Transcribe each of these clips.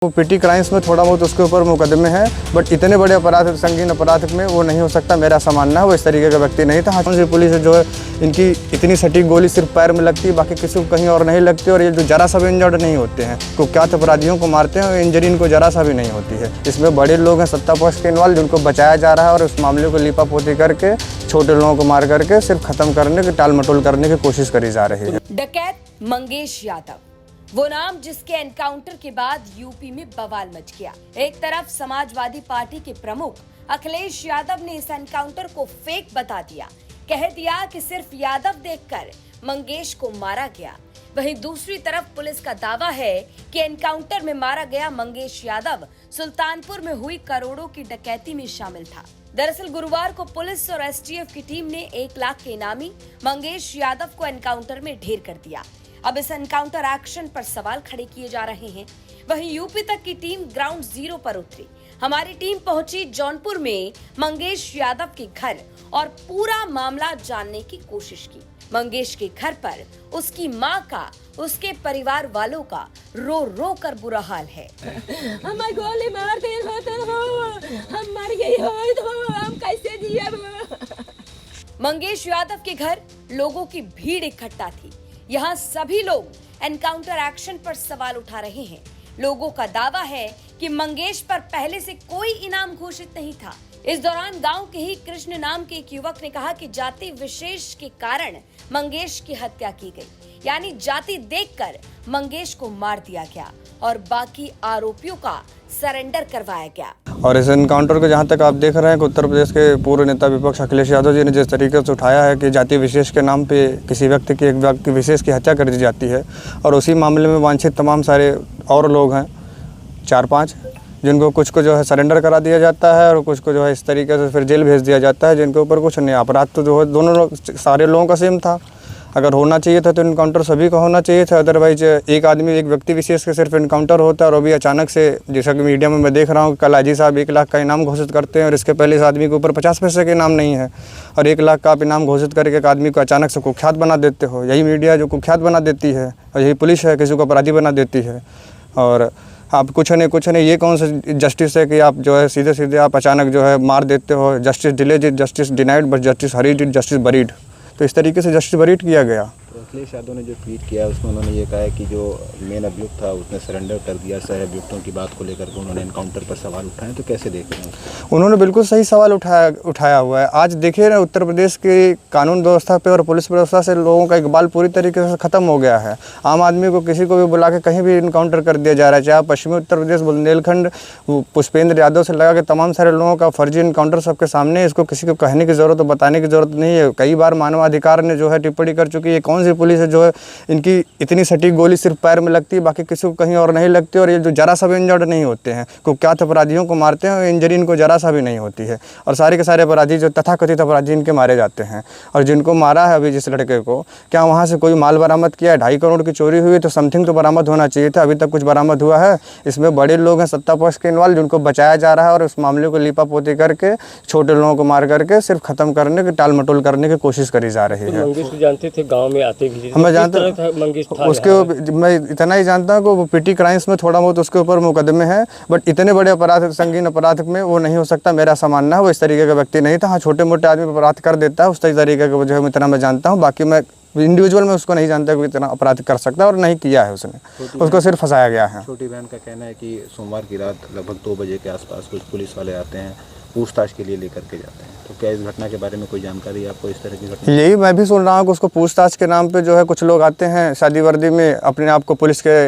वो पिटी क्राइम्स में थोड़ा बहुत उसके ऊपर मुकदमे हैं, बट इतने बड़े अपराध, संगीन अपराध में वो नहीं हो सकता। मेरा ऐसा मानना है, वो इस तरीके का व्यक्ति नहीं था। कौन सी पुलिस जो है, इनकी इतनी सटीक गोली सिर्फ पैर में लगती है, बाकी किसी को कहीं और नहीं लगती। और ये जो जरा सा भी इंजर्ड नहीं होते हैं, कुख्यात अपराधियों को मारते हैं, इंजरी इनको जरा सा भी नहीं होती है। इसमें बड़े लोग हैं सत्ता पक्ष के इन्वॉल्व, जिनको बचाया जा रहा है और उस मामले को लिपापोती करके छोटे लोगों को मार करके सिर्फ खत्म करने की, टाल मटोल करने की कोशिश करी जा रही है। डकैत मंगेश यादव, वो नाम जिसके एनकाउंटर के बाद यूपी में बवाल मच गया। एक तरफ समाजवादी पार्टी के प्रमुख अखिलेश यादव ने इस एनकाउंटर को फेक बता दिया, कह दिया कि सिर्फ यादव देखकर मंगेश को मारा गया। वहीं दूसरी तरफ पुलिस का दावा है कि एनकाउंटर में मारा गया मंगेश यादव सुल्तानपुर में हुई करोड़ों की डकैती में शामिल था। दरअसल गुरुवार को पुलिस और एसटीएफ की टीम ने 1 लाख के इनामी मंगेश यादव को एनकाउंटर में ढेर कर दिया। अब इस एनकाउंटर एक्शन पर सवाल खड़े किए जा रहे हैं। वहीं यूपी तक की टीम ग्राउंड जीरो पर उतरी। हमारी टीम पहुंची जौनपुर में मंगेश यादव के घर और पूरा मामला जानने की कोशिश की। मंगेश के घर पर उसकी मां का, उसके परिवार वालों का रो रो कर बुरा हाल है। हमारी गोली मार दे हम मर गई हो, हम कैसे जिए। मंगेश यादव के घर लोगों की भीड़ इकट्ठा थी। यहाँ सभी लोग एनकाउंटर एक्शन पर सवाल उठा रहे हैं। लोगों का दावा है कि मंगेश पर पहले से कोई इनाम घोषित नहीं था। इस दौरान गांव के ही कृष्ण नाम के एक युवक ने कहा कि जाति विशेष के कारण मंगेश की हत्या की गई, यानी जाति देखकर मंगेश को मार दिया गया और बाकी आरोपियों का सरेंडर करवाया गया। और इस एनकाउंटर को जहाँ तक आप देख रहे हैं कि उत्तर प्रदेश के पूर्व नेता विपक्ष अखिलेश यादव जी ने जिस तरीके से उठाया है कि जाति विशेष के नाम पे किसी व्यक्ति की, एक व्यक्ति विशेष की हत्या कर दी जाती है, और उसी मामले में वांछित तमाम सारे और लोग हैं 4-5, जिनको कुछ को जो है सरेंडर करा दिया जाता है और कुछ को जो है इस तरीके से फिर जेल भेज दिया जाता है, जिनके ऊपर कुछ नहीं। अपराध तो जो है दोनों लोग, सारे लोगों का सेम था। अगर होना चाहिए था तो इनकाउंटर सभी का होना चाहिए था। अदरवाइज एक आदमी, एक व्यक्ति विशेष के सिर्फ इनकाउंटर होता है और अभी अचानक से, जैसा कि मीडिया में मैं देख रहा हूँ, कल आजी साहब 1 लाख का इनाम घोषित करते हैं और इसके पहले इस आदमी के ऊपर 50 पैसे का इनाम नहीं है, और 1 लाख का आप इनाम घोषित करके एक आदमी को अचानक से कुख्यात बना देते हो। यही मीडिया जो कुख्यात बना देती है, और यही पुलिस है किसी को अपराधी बना देती है। और आप कुछ नहीं, ये कौन सा जस्टिस है कि आप जो है सीधे सीधे आप अचानक जो है मार देते हो। Justice delayed, justice denied, but justice hurried, justice buried. तो इस तरीके से जस्टिस बरीड किया गया। तो अखिलेश यादव ने जो ट्वीट किया उसमें उन्होंने ये कहा है कि जो मेन अभियुक्त था उसने सरेंडर कर दिया। सह अभियुक्तों की बात को लेकर के उन्होंने एनकाउंटर पर सवाल उठाए, तो कैसे देख रहे हैं? उन्होंने बिल्कुल सही सवाल उठाया हुआ है। आज देखिए ना, उत्तर प्रदेश की कानून व्यवस्था पे और पुलिस व्यवस्था से लोगों का इकबाल पूरी तरीके से ख़त्म हो गया है। आम आदमी को किसी को भी बुला के कहीं भी इनकाउंटर कर दिया जा रहा है, चाहे पश्चिमी उत्तर प्रदेश बुंदेलखंड पुष्पेंद्र यादव से लगा के तमाम सारे लोगों का फर्जी इनकाउंटर सबके सामने। इसको किसी को कहने की ज़रूरत, बताने की ज़रूरत नहीं है। कई बार मानवाधिकार ने जो है टिप्पणी कर चुकी है, कौन सी पुलिस है जो है इनकी इतनी सटीक गोली सिर्फ पैर में लगती है, बाकी किसी को कहीं और नहीं लगती। और ये जो जरा सा भी इंजर्ड नहीं होते हैं, कुख्यात अपराधियों को मारते हैं, इंजरी इनको जरा सा भी नहीं होती है। और सारे के सारे अपराधी जो तथाकथित अपराधी इनके मारे जाते हैं। और जिनको मारा है अभी जिस लड़के को, क्या वहाँ से कोई माल बरामद किया है? 2.5 करोड़ की चोरी हुई, तो समथिंग तो बरामद होना चाहिए था। अभी तक कुछ बरामद हुआ है? इसमें बड़े लोग हैं सत्ता पक्ष के इन्वॉल्व, जिनको बचाया जा रहा है और उस मामले को लिपापोती करके छोटे लोगों को मार करके सिर्फ खत्म करने की, टाल मटोल करने की कोशिश करी जा रही है। मंगेश को जानते थे, गांव में आते भी मैं जानता उसके, मैं इतना ही जानता हूँ कि वो पिटी क्राइम्स में थोड़ा बहुत उसके ऊपर मुकदमे हैं, बट इतने बड़े अपराध, संगीन अपराध में वो नहीं हो सकता। मेरा ऐसा मानना है, वो इस तरीके का व्यक्ति नहीं था। हाँ, छोटे मोटे आदमी अपराध कर देता है, उस तरीके का जो है इतना मैं जानता हूँ। बाकी मैं इंडिविजुअल में उसको नहीं जानता कि इतना अपराध कर सकता है, और नहीं किया है उसने, उसको सिर्फ फंसाया गया है। छोटी बहन का कहना है कि सोमवार की रात लगभग 2 बजे के आसपास कुछ पुलिस वाले आते हैं, पूछताछ के लिए लेकर के जाते हैं। तो क्या इस घटना के बारे में कोई जानकारी आपको? इस तरह की घटना यही मैं भी सुन रहा हूँ कि उसको पूछताछ के नाम पे जो है कुछ लोग आते हैं शादी वर्दी में, अपने आप को पुलिस के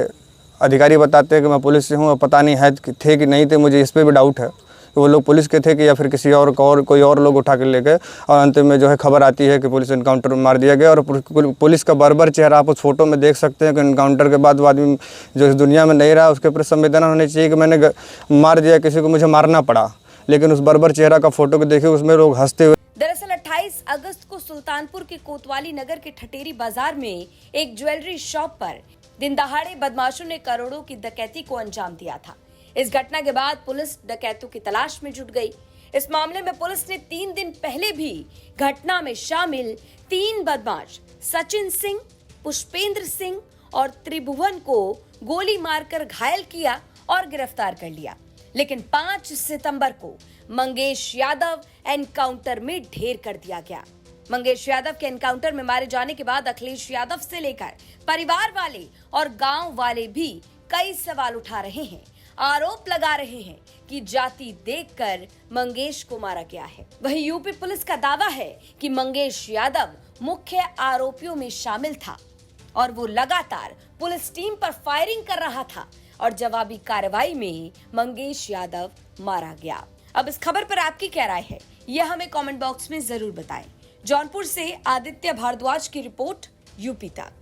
अधिकारी बताते हैं कि मैं पुलिस से हूँ, और पता नहीं है थे कि नहीं थे। मुझे इस पर भी डाउट है कि वो लोग पुलिस के थे कि या फिर किसी और कोई और लोग उठा के ले गए। और अंत में जो है खबर आती है कि पुलिस एनकाउंटर में मार दिया गया। और पुलिस का बर्बर चेहरा आप उस फोटो में देख सकते हैं कि एनकाउंटर के बाद वो आदमी जो इस दुनिया में नहीं रहा, उसके ऊपर संवेदना होनी चाहिए कि मैंने मार दिया किसी को, मुझे मारना पड़ा। लेकिन उस बर्बर चेहरा का फोटो को देखिए, उसमें लोग हंसते हुए। दरअसल 28 अगस्त को सुल्तानपुर के कोतवाली नगर के ठटेरी बाजार में एक ज्वेलरी शॉप पर दिन दहाड़े बदमाशों ने करोड़ों की डकैती को अंजाम दिया था। इस घटना के बाद पुलिस डकैतों की तलाश में जुट गई। इस मामले में पुलिस ने 3 दिन पहले भी घटना में शामिल 3 बदमाश सचिन सिंह, पुष्पेंद्र सिंह और त्रिभुवन को गोली मारकर घायल किया और गिरफ्तार कर लिया। लेकिन 5 सितंबर को मंगेश यादव एनकाउंटर में ढेर कर दिया गया। मंगेश यादव के एनकाउंटर में मारे जाने के बाद अखिलेश यादव से लेकर परिवार वाले और गांव वाले भी कई सवाल उठा रहे हैं, आरोप लगा रहे हैं कि जाति देखकर मंगेश को मारा गया है। वहीं यूपी पुलिस का दावा है कि मंगेश यादव मुख्य आरोपियों में शामिल था और वो लगातार पुलिस टीम पर फायरिंग कर रहा था और जवाबी कार्रवाई में मंगेश यादव मारा गया। अब इस खबर पर आपकी क्या राय है, यह हमें कमेंट बॉक्स में जरूर बताएं। जौनपुर से आदित्य भारद्वाज की रिपोर्ट, यूपी तक।